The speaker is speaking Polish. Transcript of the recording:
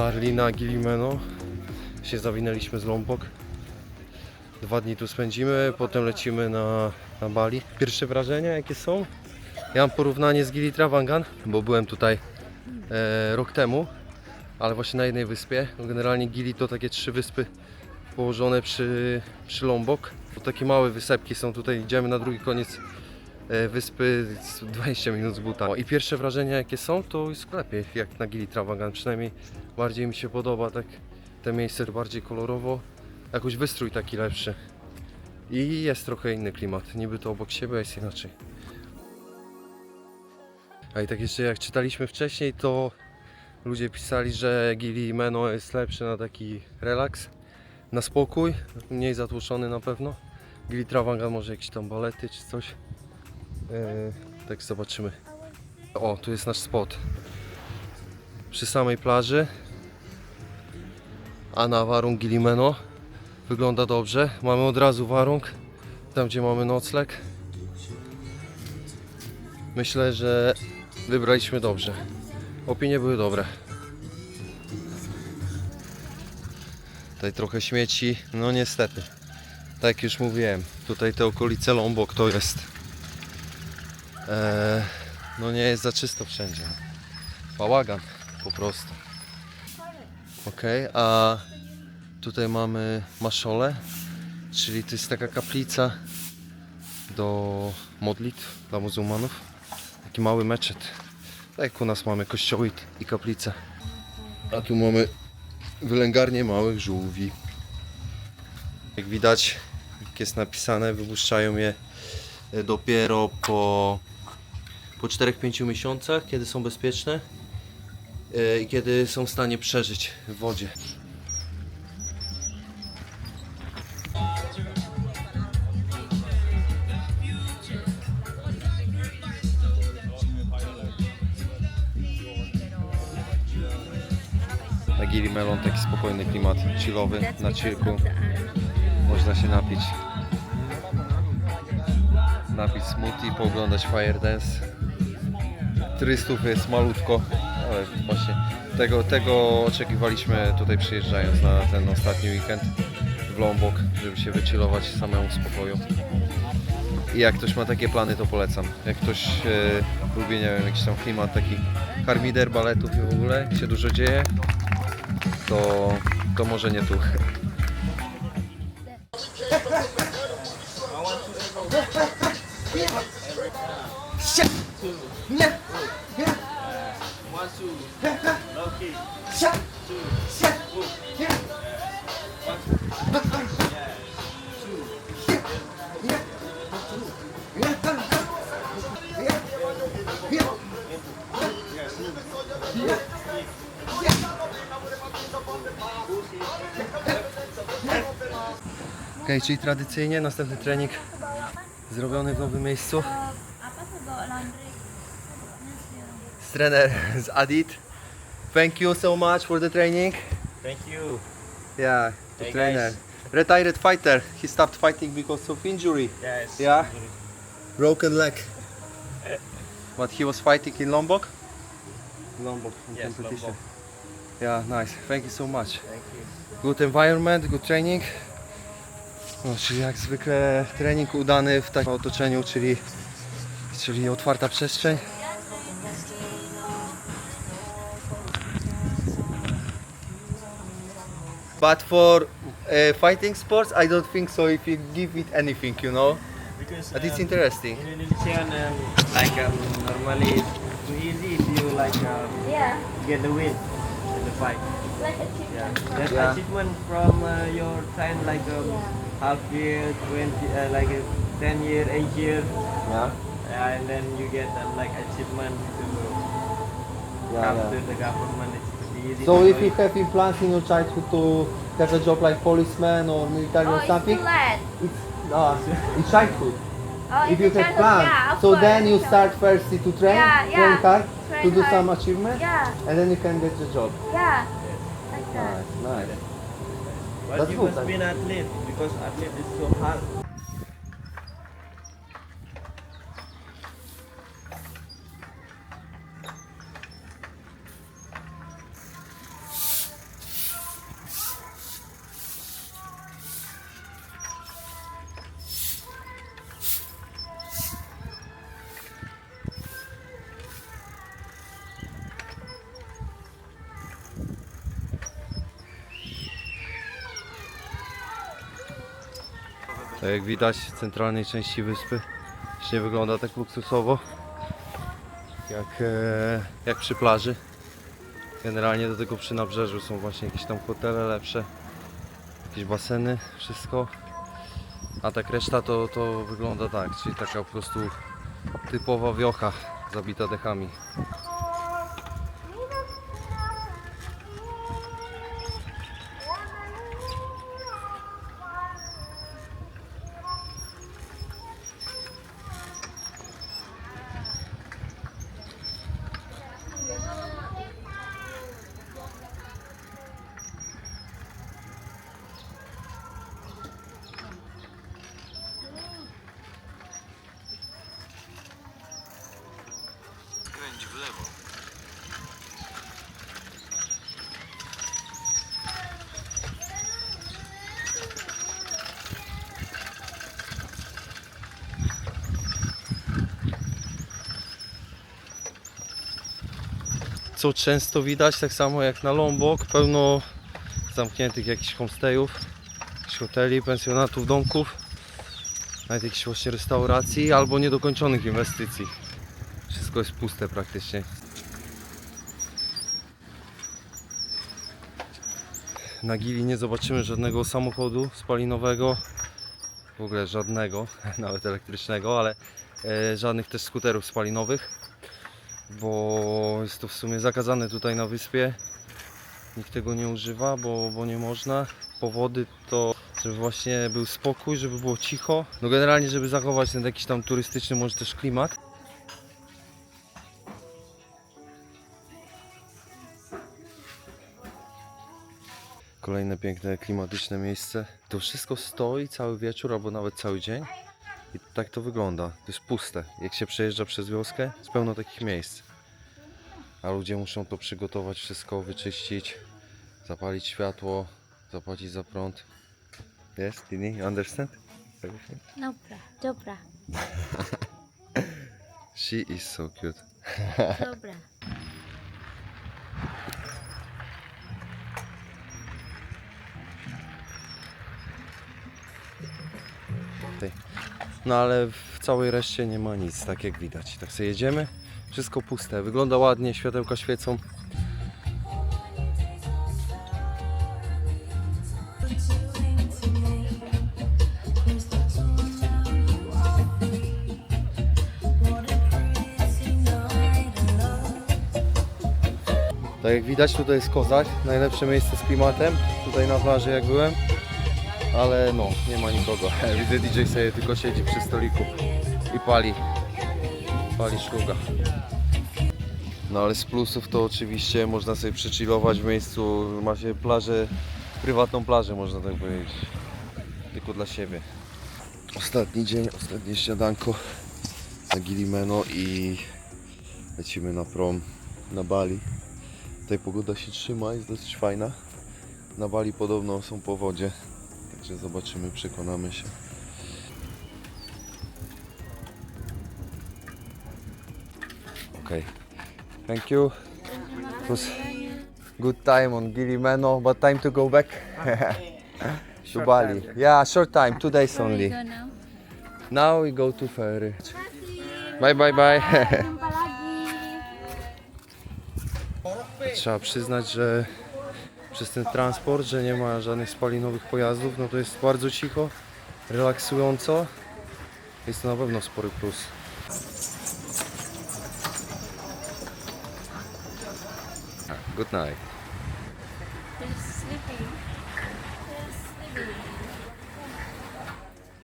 dotarli na Gilimeno. Się zawinęliśmy z Lombok. 2 dni tu spędzimy, potem lecimy na Bali. Pierwsze wrażenia jakie są? Ja mam porównanie z Gili Trawangan, bo byłem tutaj rok temu, ale właśnie na jednej wyspie. Generalnie Gili to takie 3 wyspy położone przy Lombok. To takie małe wysepki są tutaj, idziemy na drugi koniec wyspy 20 minut z buta. I pierwsze wrażenia jakie są, to jest lepiej jak na Gili Trawangan, przynajmniej bardziej mi się podoba tak te miejsce, bardziej kolorowo, jakoś wystrój taki lepszy i jest trochę inny klimat, niby to obok siebie jest inaczej. A i tak jeszcze jak czytaliśmy wcześniej, to ludzie pisali, że Gilimeno jest lepszy na taki relaks, na spokój, mniej zatłoczony na pewno. Gili Trawangan może jakieś tam balety czy coś. Tak zobaczymy. O, tu jest nasz spot. Przy samej plaży. A na warung Gilimeno. Wygląda dobrze. Mamy od razu warung. Tam gdzie mamy nocleg. Myślę, że wybraliśmy dobrze. Opinie były dobre. Tutaj trochę śmieci. No niestety. Tak jak już mówiłem. Tutaj te okolice Lombok to jest no nie jest za czysto wszędzie. Bałagan po prostu. Ok, a tutaj mamy maszole, czyli to jest taka kaplica do modlitw dla muzułmanów. Taki mały meczet. Tak jak u nas mamy kościoły i kaplice. A tu mamy wylęgarnię małych żółwi. Jak widać, jak jest napisane, wypuszczają je dopiero po 4-5 miesiącach, kiedy są bezpieczne i kiedy są w stanie przeżyć w wodzie. Na Gilimeno taki spokojny klimat, chillowy, na chillku. Można się napić smoothie, pooglądać fire dance. Turystów jest malutko, ale właśnie tego oczekiwaliśmy tutaj przyjeżdżając na ten ostatni weekend w Lombok, żeby się wychillować samemu w spokoju. I jak ktoś ma takie plany, to polecam. Jak ktoś lubi, nie wiem, jakiś tam klimat taki harmider, baletów i w ogóle, gdzie się dużo dzieje, to może nie tu. Ok, czyli tradycyjnie następny trening zrobiony w nowym miejscu. Z trener z Adit. Thank you so much for the training. Thank you. Yeah, the Hey trainer. guys. Retired fighter. He stopped fighting because of injury. Yes. Yeah. Broken leg. But he was fighting in Lombok? Lombok in Yes, competition. Lombok. Yeah, nice. Thank you so much. Thank you. Good environment, good training. No, czyli jak zwykle trening udany w takim otoczeniu, czyli otwarta przestrzeń. But for fighting sports, I don't think so. If you give it anything, you know, Because but it's interesting. in Indonesian, normally it's too easy if you Yeah, get the win in the fight. like a chicken. Yeah. That Yeah. achievement from your time half year, 20, 10 year, 8 year, Yeah, and then you get achievement to come to the government. It's pretty easy. So to if do you it. have in plans in your childhood to have a job like policeman or military Oh, or it's something, too late. it's in childhood. Oh, If in you the have childhood, plans, yeah, of so course. then you start first to train, Yeah, train yeah. hard, Train to do hard. some achievement, Yeah, and then you can get the job. yeah, like that. Nice, nice. But That's you good, must be an athlete because athlete is so hard. Tak jak widać w centralnej części wyspy już nie wygląda tak luksusowo jak przy plaży. Generalnie do tego przy nabrzeżu są właśnie jakieś tam hotele lepsze, jakieś baseny, wszystko. A tak reszta to wygląda tak, czyli taka po prostu typowa wiocha zabita dechami. Skręć w lewo. Co często widać, tak samo jak na Lombok, pełno zamkniętych jakichś homestayów, jakichś hoteli, pensjonatów, domków, nawet jakichś właśnie restauracji albo niedokończonych inwestycji. Wszystko jest puste praktycznie. Na Gili nie zobaczymy żadnego samochodu spalinowego, w ogóle żadnego, nawet elektrycznego, ale żadnych też skuterów spalinowych, bo jest to w sumie zakazane tutaj na wyspie. Nikt tego nie używa, bo nie można. Powody to, żeby właśnie był spokój, żeby było cicho. No generalnie, żeby zachować ten jakiś tam turystyczny może też klimat. Kolejne piękne, klimatyczne miejsce. To wszystko stoi cały wieczór albo nawet cały dzień. I tak to wygląda. To jest puste. Jak się przejeżdża przez wioskę, jest pełno takich miejsc. A ludzie muszą to przygotować, wszystko wyczyścić, zapalić światło, zapłacić za prąd. Yes, Tini, you understand? Everything? Dobra, dobra, She is so cute. dobra. No ale w całej reszcie nie ma nic, tak jak widać. Tak sobie jedziemy, wszystko puste. Wygląda ładnie, światełka świecą. Tak jak widać, tutaj jest kozak, najlepsze miejsce z klimatem, tutaj na plaży jak byłem, ale no, nie ma nikogo. Widzę, DJ sobie tylko siedzi przy stoliku i pali szluga. No ale z plusów to oczywiście można sobie przechillować w miejscu, macie plażę, prywatną plażę można tak powiedzieć, tylko dla siebie. Ostatni dzień, ostatnie śniadanko na Gili Meno i lecimy na prom na Bali. Tutaj pogoda się trzyma, jest dosyć fajna. Na Bali podobno są powodzie, także zobaczymy, przekonamy się. Okay, thank you. It was good time on Gili Meno, but time to go back to Bali. Yeah, short time, 2 days only. Go now. Now we go to ferry. Bye bye bye. Jumpa lagi. Trzeba przyznać, że przez ten transport, że nie ma żadnych spalinowych pojazdów, no to jest bardzo cicho, relaksująco. Jest to na pewno spory plus. Good night.